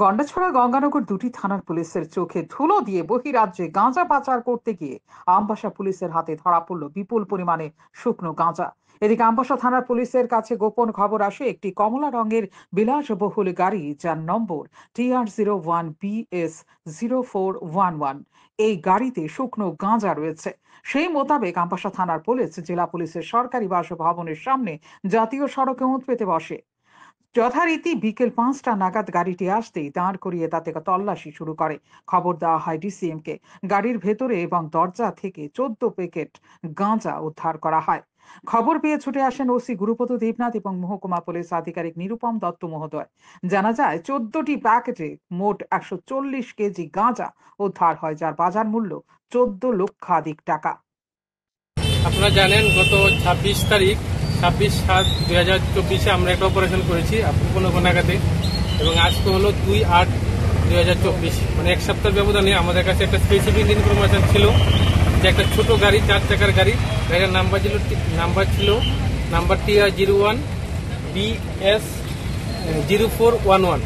গন্ডাছড়া গঙ্গানগর দুটি থানার পুলিশের চোখে ধুলো দিয়ে বহিরাজ্যে গাঁজা পাচার করতে গিয়ে আমবাসা পুলিশের হাতে ধরা পড়ল বিপুল পরিমাণে শুকনো গাঁজা। এদিকে আমবাসা থানার পুলিশের কাছে গোপন খবর আসে একটি কমলা রঙের বিলাসবহুল গাড়ি যার নম্বর TR01BS0411। এই গাড়িতে শুকনো গাঁজা রয়েছে। সেই মোতাবেক আমবাসা থানার পুলিশ জেলা পুলিশের সরকারি বাসভবনের সামনে জাতীয় সড়কে ওঁত পেতে বসে। যথারীতি বিকেল ৫টা নাগাদ গাড়িটি আসতেই দাঁড় করিয়ে তাতে তল্লাশি শুরু করে। খবর দেওয়া হয় ডিসিএম কে। গাড়ির ভেতরে এবং দরজা থেকে ১৪ প্যাকেট গাঁজা উদ্ধার করা হয়। খবর পেয়ে ছুটে আসেন ওসি গুরুপদ দেবনাথ এবং মহকুমা পুলিশ আধিকারিক নিরুপম দত্ত মহোদয়। জানা যায় ১৪টি প্যাকেটে মোট ১৪০ কেজি গাঁজা উদ্ধার হয়, যার বাজার মূল্য ১৪ লক্ষাধিক টাকা। আপনারা জানেন গত ২৬ তারিখ ২৬/৭/২০২৪ আমরা একটা অপারেশন করেছি কোনো নাগাদে, এবং আজকে হলো ২/৮/২০২৪, মানে এক সপ্তাহের ব্যবধানে আমাদের কাছে একটা স্পেসিফিক ইনফরমেশন ছিল যে একটা ছোট গাড়ি, ৪ চাকার গাড়ি, গাড়ির নাম্বার ছিল নাম্বার TR01BS0411।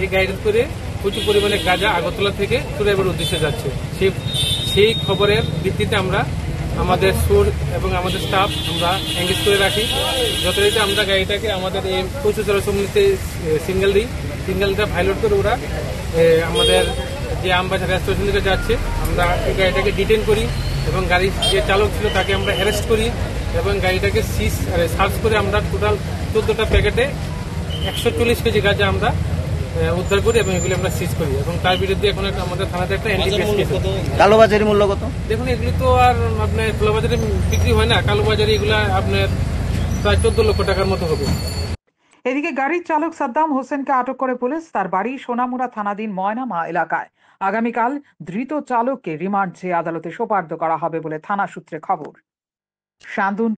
এই গাড়ির করে প্রচুর পরিমাণে গাঁজা আগরতলা থেকে চুরাইবার উদ্দেশ্যে যাচ্ছে। সেই খবরের ভিত্তিতে আমরা আমাদের সুর এবং আমাদের স্টাফ আমরা এঙ্গেজ করে রাখি। যথারীতি আমরা গাড়িটাকে আমাদের এই পশু চালক সমিতিতে সিঙ্গেলটা ভাইলোড করে ওরা আমাদের যে আমবাসা রেস্টুরেন্ট থেকে যাচ্ছে, আমরা এই গাড়িটাকে ডিটেন করি এবং গাড়ির যে চালক ছিল তাকে আমরা অ্যারেস্ট করি এবং গাড়িটাকে সার্চ করে আমরা টোটাল ১৪টা প্যাকেটে ১৪০ কেজি গাঁজা আমরা উদ্ধার করি এবং এগুলি আমরা সিজ করি, এবং তার বিরুদ্ধে এখন আমাদের থানাতে একটা এনডিপিএস কেস। কালোবাজারি মূল্য কত? দেখুন, এগুলি তো আর আপনার খোলাবাজারে বিক্রি হয় না, কালোবাজারে এগুলা আপনার প্রায় ১৪ লক্ষ টাকার মতো হবে। এদিকে গাড়ির চালক সাদ্দাম হোসেনকে আটক করে পুলিশ তার বাড়ি সোনামুড়া থানাধীন ময়নামা এলাকায়। আগামীকাল ধৃত চালককে রিমান্ড চেয়ে আদালতে সোপর্দ করা হবে বলে থানা সূত্রে খবর। শান্তন